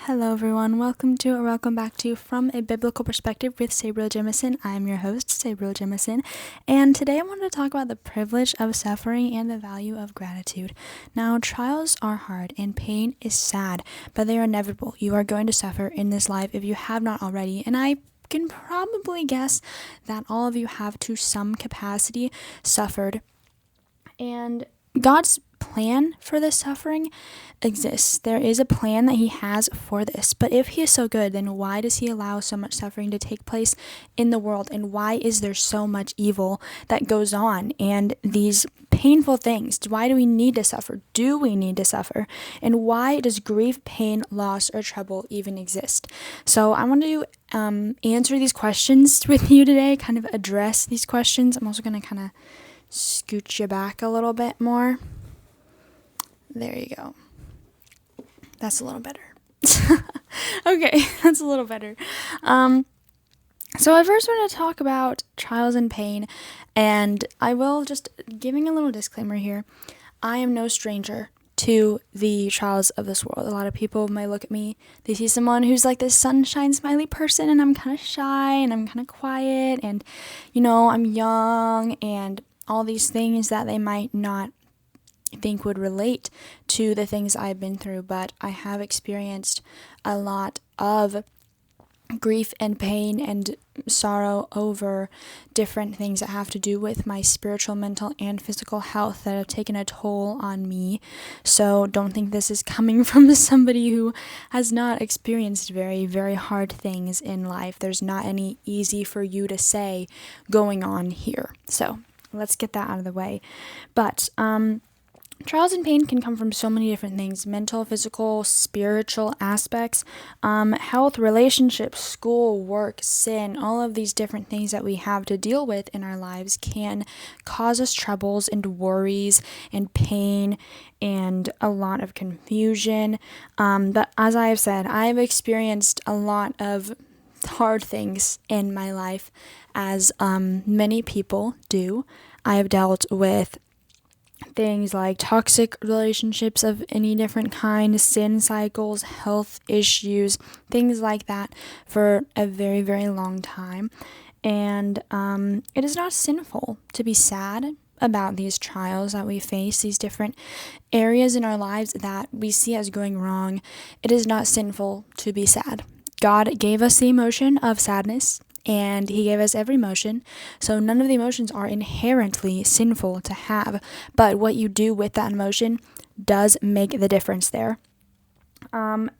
Hello everyone, welcome to or welcome back to From a Biblical Perspective with Sabriel Jemison. I am your host, Sabriel Jemison, and today I wanted to talk about the privilege of suffering and the value of gratitude. Now, trials are hard and pain is sad, but they are inevitable. You are going to suffer in this life if you have not already, and I can probably guess that all of you have to some capacity suffered. And God's plan for this suffering exists. There is a plan that he has for this. But if he is so good, then why does he allow so much suffering to take place in the world? And why is there so much evil that goes on and these painful things? Why do we need to suffer? Do we need to suffer? And why does grief, pain, loss, or trouble even exist? So I want to answer these questions with you today, kind of address these questions. I'm also going to kind of scoot you back a little bit more. There you go. That's a little better. Okay, that's a little better. So I first want to talk about trials and pain, and I will just giving a little disclaimer here. I am no stranger to the trials of this world. A lot of people might look at me, they see someone who's like this sunshine smiley person, and I'm kind of shy and I'm kind of quiet, and I'm young and all these things that they might not think would relate to the things I've been through, but I have experienced a lot of grief and pain and sorrow over different things that have to do with my spiritual, mental, and physical health that have taken a toll on me. So don't think this is coming from somebody who has not experienced very, very hard things in life. There's not any easy for you to say going on here. So let's get that out of the way. But trials and pain can come from so many different things: mental, physical, spiritual aspects, health, relationships, school, work, sin. All of these different things that we have to deal with in our lives can cause us troubles and worries and pain and a lot of confusion. But as I have said, I have experienced a lot of hard things in my life, as many people do. I have dealt with things like toxic relationships of any different kind, sin cycles, health issues, things like that for a very, very long time. And it is not sinful to be sad about these trials that we face, these different areas in our lives that we see as going wrong. It is not sinful to be sad. God gave us the emotion of sadness, and he gave us every emotion, so none of the emotions are inherently sinful to have, but what you do with that emotion does make the difference there.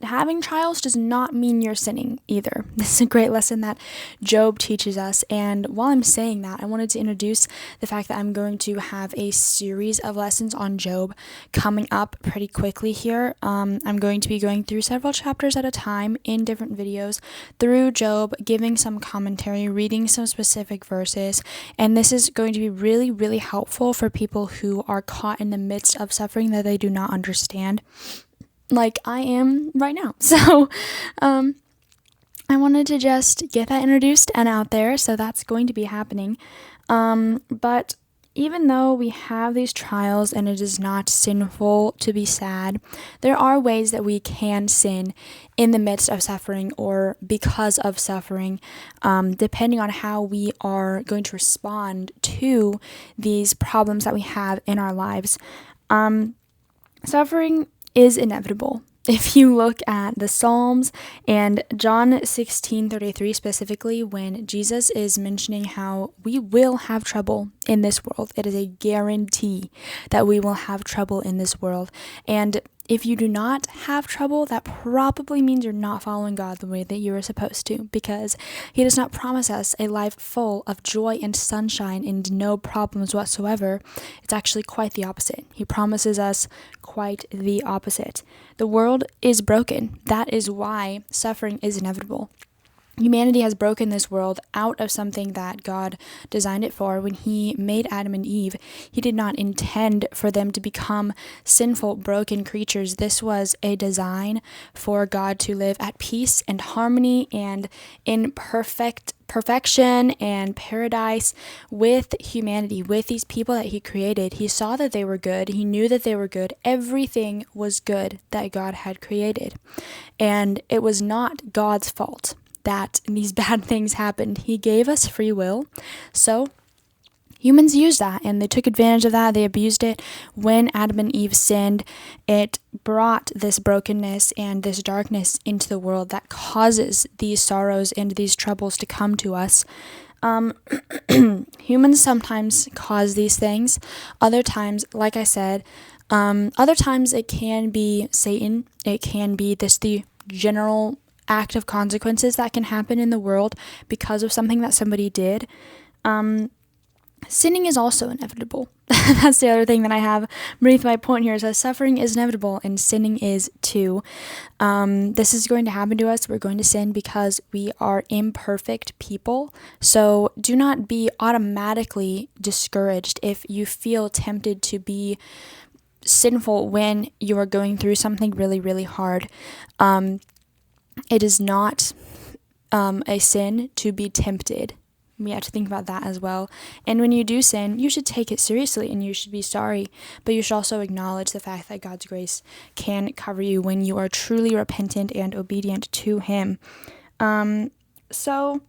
Having trials does not mean you're sinning either. This is a great lesson that Job teaches us, and while I'm saying that, I wanted to introduce the fact that I'm going to have a series of lessons on Job coming up pretty quickly here. I'm going to be going through several chapters at a time in different videos through Job, giving some commentary, reading some specific verses, and this is going to be really, really helpful for people who are caught in the midst of suffering that they do not understand, like I am right now. So I wanted to just get that introduced and out there, so that's going to be happening. But even though we have these trials and it is not sinful to be sad, there are ways that we can sin in the midst of suffering or because of suffering, depending on how we are going to respond to these problems that we have in our lives. Suffering is inevitable. If you look at the Psalms and John 16:33 specifically, when Jesus is mentioning how we will have trouble in this world, it is a guarantee that we will have trouble in this world. And if you do not have trouble, that probably means you're not following God the way that you are supposed to, because he does not promise us a life full of joy and sunshine and no problems whatsoever. It's actually quite the opposite. He promises us quite the opposite. The world is broken. That is why suffering is inevitable. humanity has broken this world out of something that God designed it for. When he made Adam and Eve, he did not intend for them to become sinful, broken creatures. This was a design for God to live at peace and harmony and in perfection and paradise with humanity, with these people that he created. He saw that they were good. He knew that they were good. Everything was good that God had created. And it was not God's fault that these bad things happened. He gave us free will. So humans used that and they took advantage of that. They abused it. When Adam and Eve sinned, it brought this brokenness and this darkness into the world that causes these sorrows and these troubles to come to us. Humans sometimes cause these things. Other times, like I said, other times it can be Satan. It can be the general act of consequences that can happen in the world because of something that somebody did. Sinning is also inevitable. That's the other thing that I have beneath my point here, is that suffering is inevitable and sinning is too. This is going to happen to us. We're going to sin because we are imperfect people. So do not be automatically discouraged if you feel tempted to be sinful when you are going through something really, really hard. It is not a sin to be tempted. We have to think about that as well. And when you do sin, you should take it seriously and you should be sorry. But you should also acknowledge the fact that God's grace can cover you when you are truly repentant and obedient to him. So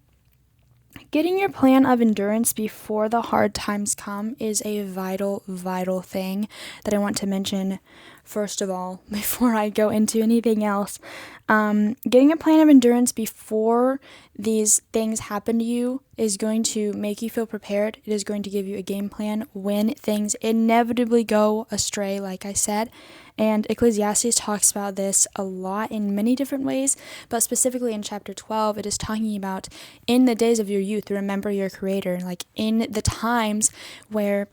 getting your plan of endurance before the hard times come is a vital, vital thing that I want to mention first of all, before I go into anything else. Getting a plan of endurance before these things happen to you is going to make you feel prepared. It is going to give you a game plan when things inevitably go astray, like I said. And Ecclesiastes talks about this a lot in many different ways, but specifically in chapter 12, it is talking about in the days of your youth, remember your Creator. Like in the times where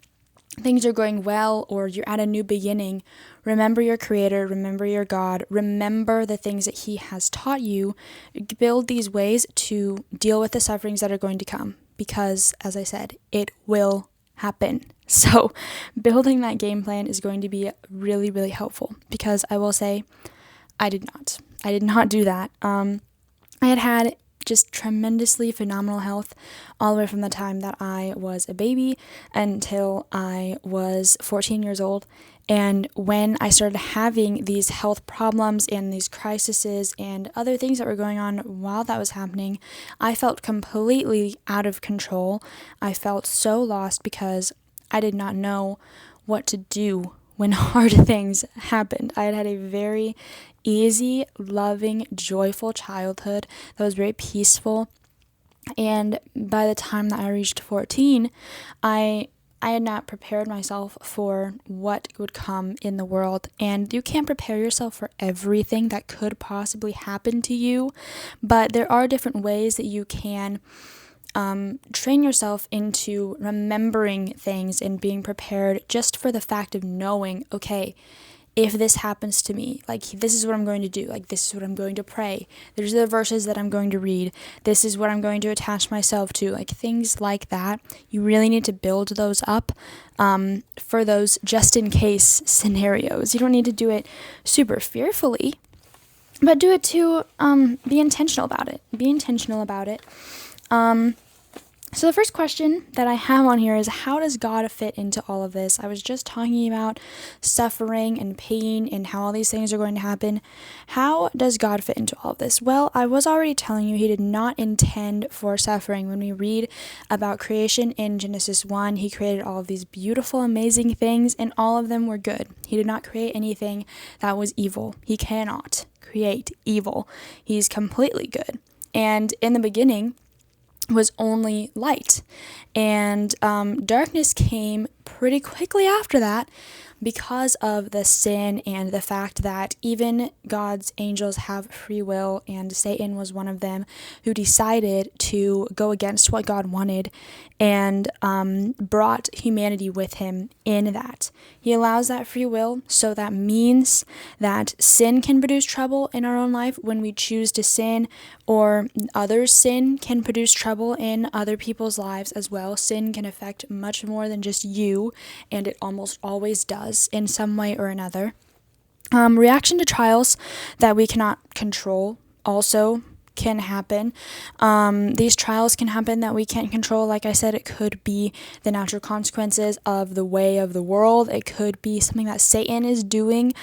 things are going well or you're at a new beginning, remember your Creator, remember your God, remember the things that he has taught you. Build these ways to deal with the sufferings that are going to come because, as I said, it will happen. So building that game plan is going to be really, really helpful because I will say I did not do that. I had just tremendously phenomenal health all the way from the time that I was a baby until I was 14 years old. And when I started having these health problems and these crises and other things that were going on while that was happening, I felt completely out of control. I felt so lost because I did not know what to do when hard things happened. I had had a very easy, loving, joyful childhood that was very peaceful. And by the time that I reached 14, I had not prepared myself for what would come in the world. And you can't prepare yourself for everything that could possibly happen to you, but there are different ways that you can train yourself into remembering things and being prepared just for the fact of knowing, okay, if this happens to me, like this is what I'm going to do, like this is what I'm going to pray, there's the verses that I'm going to read, this is what I'm going to attach myself to, like things like that. You really need to build those up for those just in case scenarios. You don't need to do it super fearfully, but do it to be intentional about it. So the first question that I have on here is, how does God fit into all of this? I was just talking about suffering and pain and how all these things are going to happen. How does God fit into all of this? Well, I was already telling you he did not intend for suffering. When we read about creation in Genesis 1, he created all of these beautiful, amazing things, and all of them were good. He did not create anything that was evil. He cannot create evil. He's completely good. And in the beginning was only light, and darkness came pretty quickly after that, because of the sin and the fact that even God's angels have free will, and Satan was one of them who decided to go against what God wanted and brought humanity with him in that. He allows that free will, so that means that sin can produce trouble in our own life when we choose to sin, or others' sin can produce trouble in other people's lives as well. Sin can affect much more than just you, and it almost always does in some way or another. Reaction to trials that we cannot control also can happen. These trials can happen that we can't control. Like I said, it could be the natural consequences of the way of the world. It could be something that Satan is doing.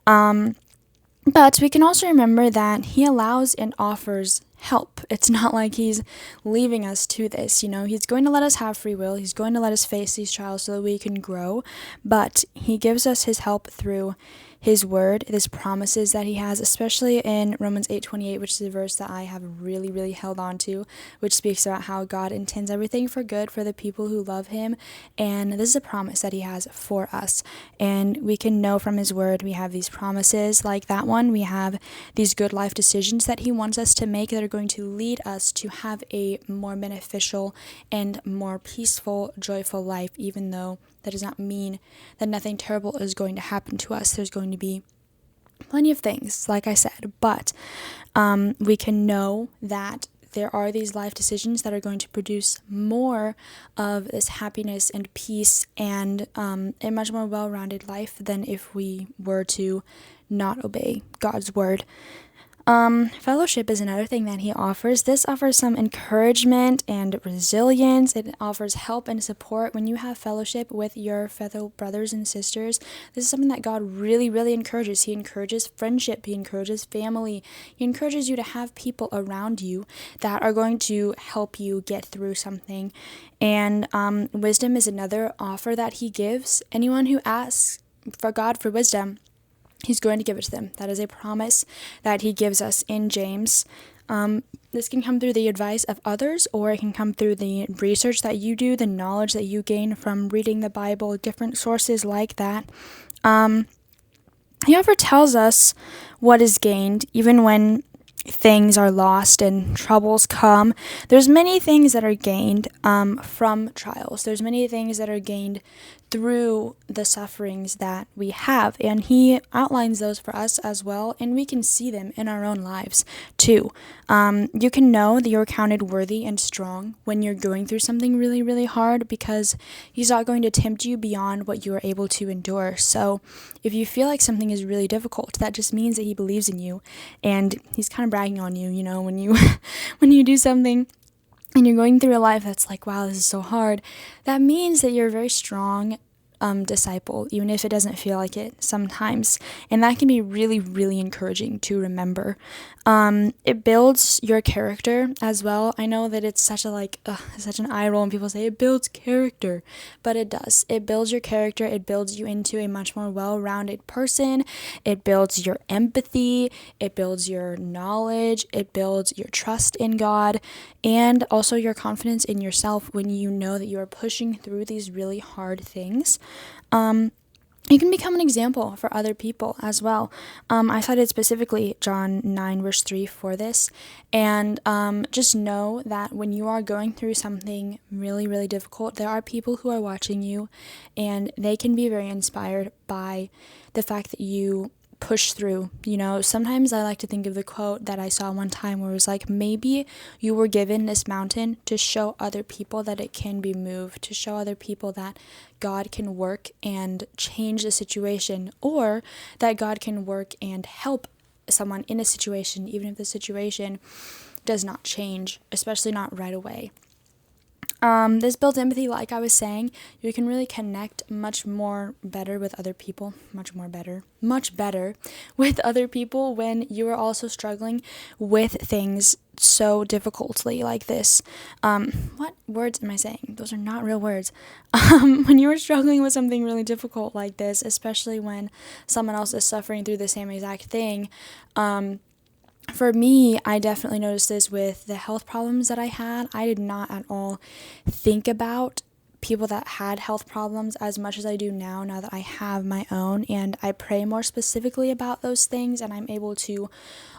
But we can also remember that he allows and offers help. It's not like he's leaving us to this. He's going to let us have free will. He's going to let us face these trials so that we can grow. But he gives us his help through his word, his promises that he has, especially in Romans 8:28, which is a verse that I have really, really held on to, which speaks about how God intends everything for good for the people who love him. And this is a promise that he has for us. And we can know from his word, we have these promises like that one. We have these good life decisions that he wants us to make that are going to lead us to have a more beneficial and more peaceful, joyful life, even though that does not mean that nothing terrible is going to happen to us. There's going to be plenty of things, like I said, but we can know that there are these life decisions that are going to produce more of this happiness and peace and a much more well-rounded life than if we were to not obey God's word. Fellowship is another thing that he offers. This offers some encouragement and resilience. It offers help and support when you have fellowship with your fellow brothers and sisters. This is something that God really, really encourages. He encourages friendship. He encourages family. He encourages you to have people around you that are going to help you get through something. And wisdom is another offer that he gives. Anyone who asks for God for wisdom, he's going to give it to them. That is a promise that he gives us in James. This can come through the advice of others, or it can come through the research that you do, the knowledge that you gain from reading the Bible, different sources like that. He ever tells us what is gained, even when things are lost and troubles come. There's many things that are gained from trials. There's many things that are gained through the sufferings that we have, and he outlines those for us as well, and we can see them in our own lives too. You can know that you're counted worthy and strong when you're going through something really, really hard, because he's not going to tempt you beyond what you are able to endure. So if you feel like something is really difficult, that just means that he believes in you, and he's kind of bragging on you, when you when you do something and you're going through a life that's like, wow, this is so hard, that means that you're a very strong disciple, even if it doesn't feel like it sometimes. And that can be really, really encouraging to remember. It builds your character as well. I know that it's such an eye roll when people say it builds character, but it does. It builds your character. It builds you into a much more well-rounded person. It builds your empathy. It builds your knowledge. It builds your trust in God, and also your confidence in yourself when you know that you are pushing through these really hard things. You can become an example for other people as well. I cited specifically John 9 verse 3 for this, and just know that when you are going through something really, really difficult, there are people who are watching you, and they can be very inspired by the fact that you push through. Sometimes I like to think of the quote that I saw one time where it was like, maybe you were given this mountain to show other people that it can be moved, to show other people that God can work and change the situation, or that God can work and help someone in a situation, even if the situation does not change, especially not right away. This builds empathy, like I was saying. You can really connect much better with other people with other people when you are also struggling with things so difficultly like this. What words am I saying? Those are not real words. When you are struggling with something really difficult like this, especially when someone else is suffering through the same exact thing, for me, I definitely noticed this with the health problems that I had. I did not at all think about people that had health problems as much as I do now that I have my own, and I pray more specifically about those things, and I'm able to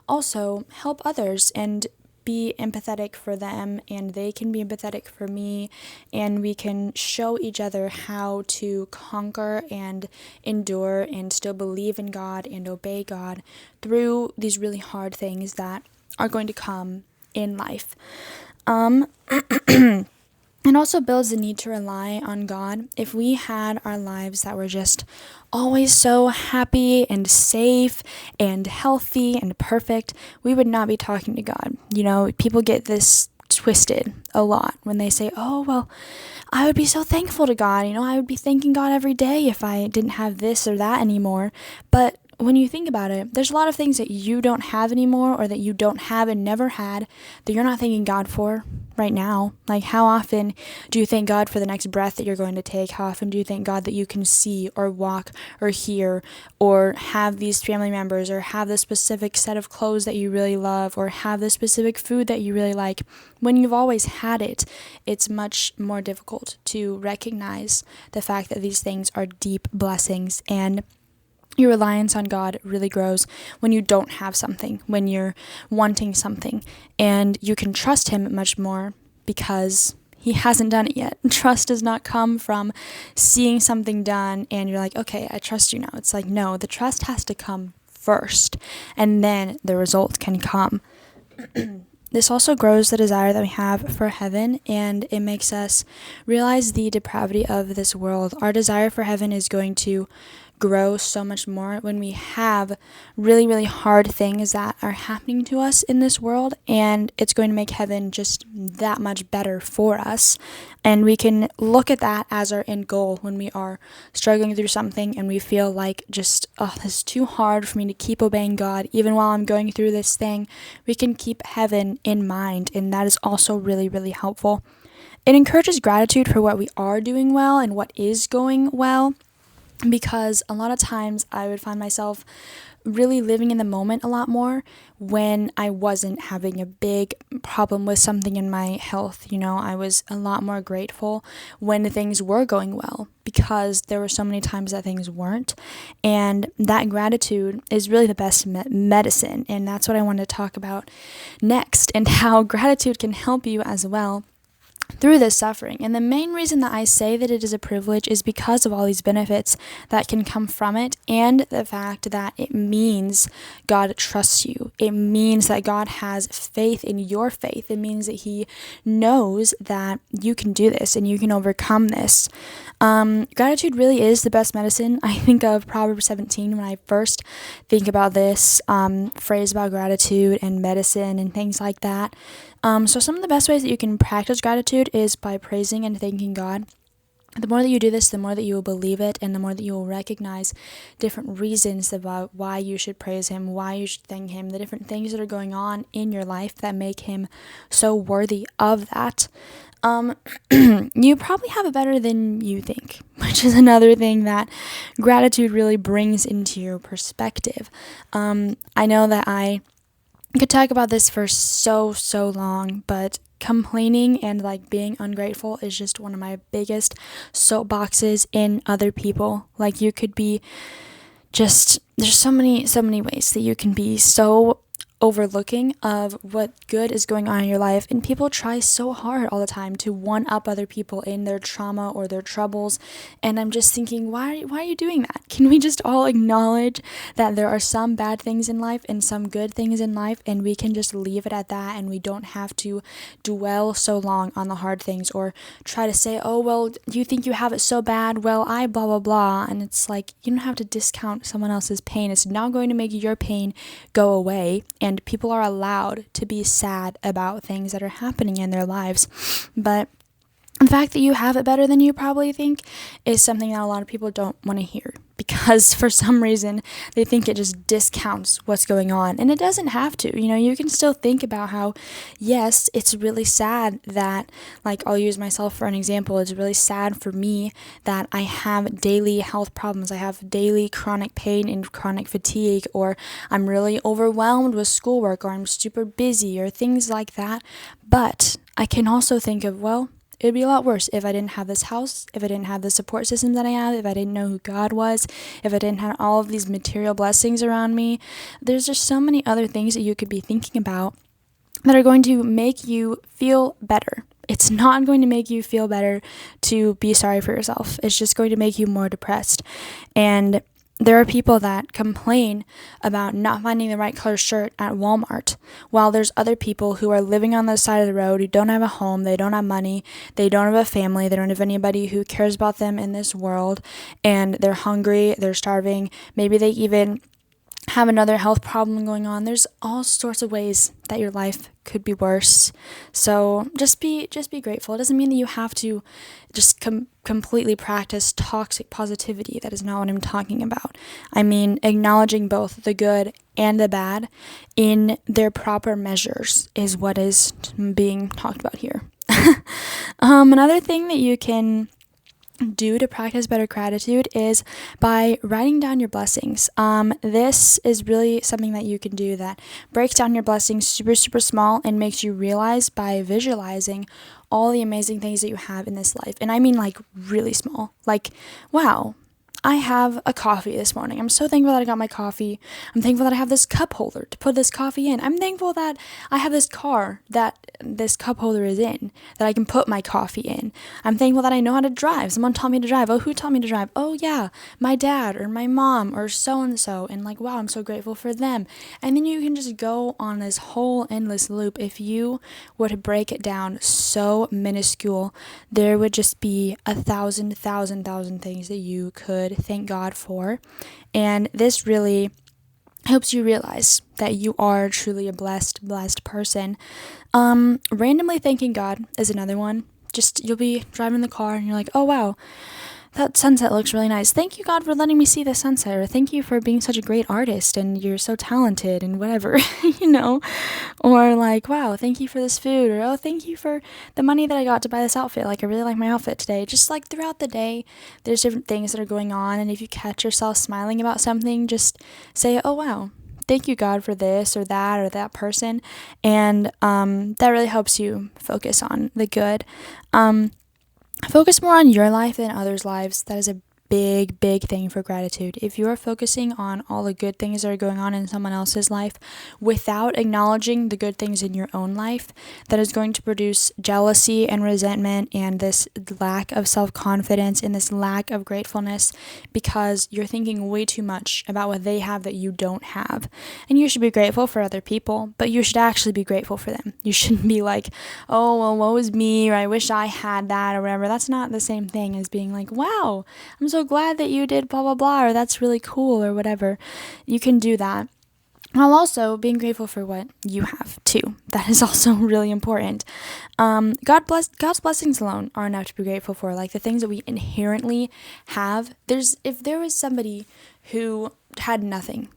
also help others and be empathetic for them, and they can be empathetic for me, and we can show each other how to conquer and endure and still believe in God and obey God through these really hard things that are going to come in life. It also builds the need to rely on God. If we had our lives that were just always so happy and safe and healthy and perfect, we would not be talking to God. People get this twisted a lot when they say, oh, well, I would be so thankful to God. I would be thanking God every day if I didn't have this or that anymore. But when you think about it, there's a lot of things that you don't have anymore, or that you don't have and never had, that you're not thanking God for right now. Like, how often do you thank God for the next breath that you're going to take? How often do you thank God that you can see or walk or hear or have these family members, or have the specific set of clothes that you really love, or have the specific food that you really like? When you've always had it, it's much more difficult to recognize the fact that these things are deep blessings, and your reliance on God really grows when you don't have something, when you're wanting something, and you can trust Him much more because He hasn't done it yet. Trust does not come from seeing something done and you're like, okay, I trust you now. It's like, no, the trust has to come first, and then the result can come. This also grows the desire that we have for heaven, and it makes us realize the depravity of this world. Our desire for heaven is going to grow so much more when we have really, really hard things that are happening to us in this world, and it's going to make heaven just that much better for us. And we can look at that as our end goal when we are struggling through something and we feel like just, oh, this is too hard for me to keep obeying God even while I'm going through this thing. We can keep heaven in mind, and that is also really, really helpful. It encourages gratitude for what we are doing well and what is going well, because a lot of times I would find myself really living in the moment a lot more when I wasn't having a big problem with something in my health. I was a lot more grateful when things were going well, because there were so many times that things weren't. And that gratitude is really the best medicine. And that's what I want to talk about next, and how gratitude can help you as well through this suffering. And the main reason that I say that it is a privilege is because of all these benefits that can come from it, and the fact that it means God trusts you. It means that God has faith in your faith. It means that He knows that you can do this and you can overcome this. Gratitude really is the best medicine. I think of Proverbs 17 when I first think about this phrase about gratitude and medicine and things like that. So some of the best ways that you can practice gratitude is by praising and thanking God. The more that you do this, the more that you will believe it, and the more that you will recognize different reasons about why you should praise Him, why you should thank Him, the different things that are going on in your life that make Him so worthy of that. You probably have it better than you think, which is another thing that gratitude really brings into your perspective. I know that I could talk about this for so long, but complaining and being ungrateful is just one of my biggest soapboxes in other people. You could be just, there's so many ways that you can be so overlooking of what good is going on in your life, and people try so hard all the time to one up other people in their trauma or their troubles, and I'm just thinking, why are you doing that? Can we just all acknowledge that there are some bad things in life and some good things in life, and we can just leave it at that, and we don't have to dwell so long on the hard things or try to say, oh, well, you think you have it so bad, well, I blah blah blah. And it's like, you don't have to discount someone else's pain. It's not going to make your pain go away, and people are allowed to be sad about things that are happening in their lives. But the fact that you have it better than you probably think is something that a lot of people don't want to hear, because for some reason they think it just discounts what's going on, and it doesn't have to. You can still think about how, yes, it's really sad that, I'll use myself for an example. It's really sad for me that I have daily health problems. I have daily chronic pain and chronic fatigue, or I'm really overwhelmed with schoolwork, or I'm super busy, or things like that. But I can also think of, well, It'd be a lot worse if I didn't have this house, if I didn't have the support system that I have, if I didn't know who God was, if I didn't have all of these material blessings around me. There's just so many other things that you could be thinking about that are going to make you feel better. It's not going to make you feel better to be sorry for yourself. It's just going to make you more depressed. And there are people that complain about not finding the right color shirt at Walmart, while there's other people who are living on the side of the road, who don't have a home, they don't have money, they don't have a family, they don't have anybody who cares about them in this world, and they're hungry, they're starving, maybe they even have another health problem going on. There's all sorts of ways that your life could be worse. So just be grateful. It doesn't mean that you have to just completely practice toxic positivity. That is not what I'm talking about. I mean, acknowledging both the good and the bad in their proper measures is what is being talked about here. Another thing that you can do to practice better gratitude is by writing down your blessings. This is really something that you can do that breaks down your blessings super, super small and makes you realize by visualizing all the amazing things that you have in this life. And I mean like really small. Like, wow, I have a coffee this morning. I'm so thankful that I got my coffee. I'm thankful that I have this cup holder to put this coffee in. I'm thankful that I have this car that this cup holder is in, that I can put my coffee in. I'm thankful that I know how to drive. Someone taught me to drive. Oh, who taught me to drive? Oh, yeah, my dad or my mom or so-and-so. And like, wow, I'm so grateful for them. And then you can just go on this whole endless loop. If you were to break it down so minuscule, there would just be 1,000 things that you could thank God for. And this really helps you realize that you are truly a blessed person. Randomly thanking God is another one. Just, you'll be driving the car and you're like, oh wow, that sunset looks really nice. Thank you, God, for letting me see the sunset. Or thank you for being such a great artist and you're so talented and whatever, Or like, wow, thank you for this food. Or, oh, thank you for the money that I got to buy this outfit. Like, I really like my outfit today. Just like throughout the day, there's different things that are going on. And if you catch yourself smiling about something, just say, oh, wow, thank you, God, for this or that person. And that really helps you focus on the good. Focus more on your life than others' lives. That is a big thing for gratitude. If you are focusing on all the good things that are going on in someone else's life without acknowledging the good things in your own life, that is going to produce jealousy and resentment and this lack of self-confidence and this lack of gratefulness because you're thinking way too much about what they have that you don't have. And you should be grateful for other people, but you should actually be grateful for them. You shouldn't be like, oh, well, woe is me, or I wish I had that, or whatever. That's not the same thing as being like, wow, I'm so glad that you did blah blah blah, or that's really cool, or whatever. You can do that while also being grateful for what you have too. That is also really important. God's blessings alone are enough to be grateful for, like the things that we inherently have. If there was somebody who had nothing,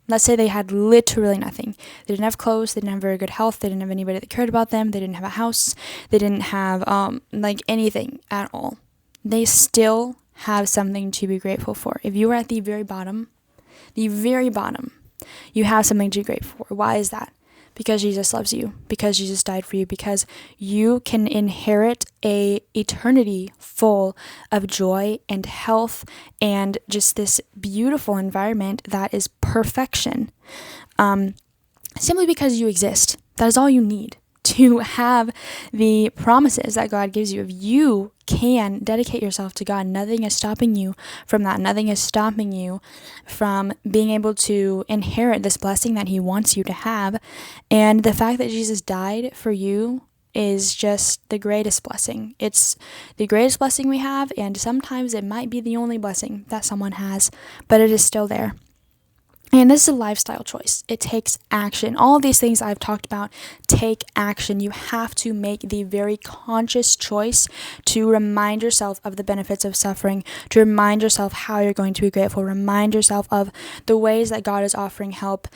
let's say they had literally nothing. They didn't have clothes, they didn't have very good health, they didn't have anybody that cared about them, they didn't have a house, they didn't have like anything at all. They still have something to be grateful for. If you are at the very bottom, you have something to be grateful for. Why is that? Because Jesus loves you, because Jesus died for you, because you can inherit a eternity full of joy and health and just this beautiful environment that is perfection. Simply because you exist. That is all you need to have the promises that God gives you. If you can dedicate yourself to God, nothing is stopping you from that. Nothing is stopping you from being able to inherit this blessing that He wants you to have. And the fact that Jesus died for you is just the greatest blessing. It's the greatest blessing we have, and sometimes it might be the only blessing that someone has, but it is still there. And this is a lifestyle choice. It takes action. All of these things I've talked about take action. You have to make the very conscious choice to remind yourself of the benefits of suffering, to remind yourself how you're going to be grateful, remind yourself of the ways that God is offering help,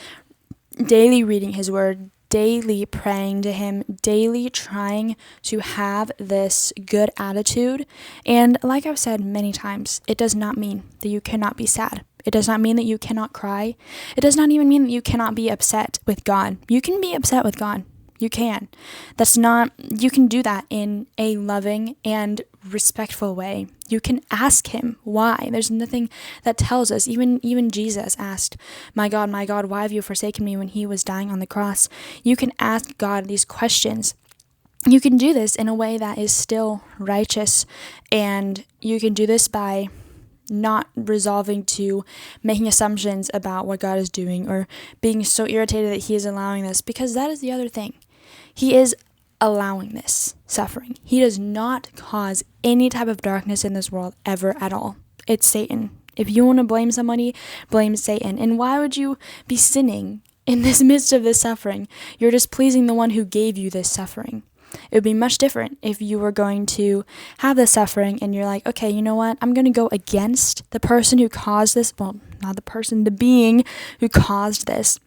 daily reading His Word, daily praying to Him, daily trying to have this good attitude. And like I've said many times, it does not mean that you cannot be sad. It does not mean that you cannot cry. It does not even mean that you cannot be upset with God. You can be upset with God. You can. You can do that in a loving and respectful way. You can ask him why. There's nothing that tells us. Even Jesus asked, my God, why have you forsaken me?" when he was dying on the cross. You can ask God these questions. You can do this in a way that is still righteous, and you can do this by not resolving to making assumptions about what God is doing or being so irritated that he is allowing this, because that is the other thing. He is allowing this suffering. He does not cause any type of darkness in this world ever at all. It's Satan. If you want to blame somebody, blame Satan. And why would you be sinning in this midst of this suffering? You're just pleasing the one who gave you this suffering. It would be much different if you were going to have this suffering and you're like, okay, you know what? I'm going to go against the person who caused this. Well, not the person, the being who caused this,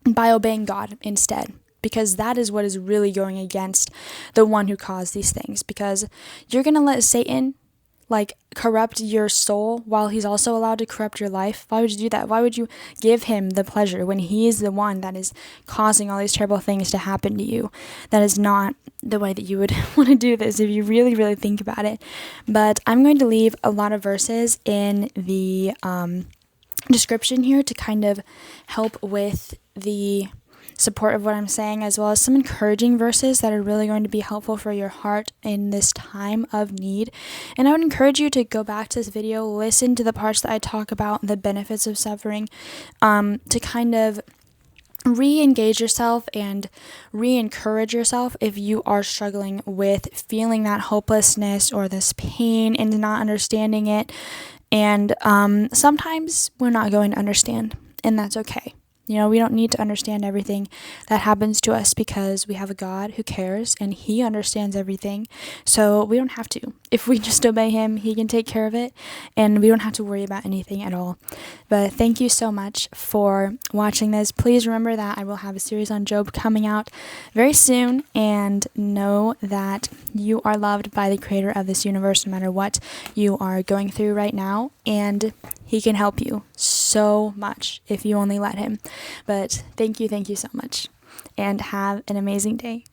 by obeying God instead. Because that is what is really going against the one who caused these things. Because you're going to let Satan corrupt your soul while he's also allowed to corrupt your life. Why would you do that? Why would you give him the pleasure when he is the one that is causing all these terrible things to happen to you? That is not the way that you would want to do this if you really, really think about it. But I'm going to leave a lot of verses in the description here to kind of help with the support of what I'm saying, as well as some encouraging verses that are really going to be helpful for your heart in this time of need. And I would encourage you to go back to this video, listen to the parts that I talk about the benefits of suffering, to kind of re-engage yourself and re-encourage yourself if you are struggling with feeling that hopelessness or this pain and not understanding it. And sometimes we're not going to understand, and that's okay. We don't need to understand everything that happens to us, because we have a God who cares and he understands everything. So we don't have to. If we just obey him, he can take care of it, and we don't have to worry about anything at all. But thank you so much for watching this. Please remember that I will have a series on Job coming out very soon, and know that you are loved by the creator of this universe no matter what you are going through right now, and he can help you so much if you only let him. But thank you so much, and have an amazing day.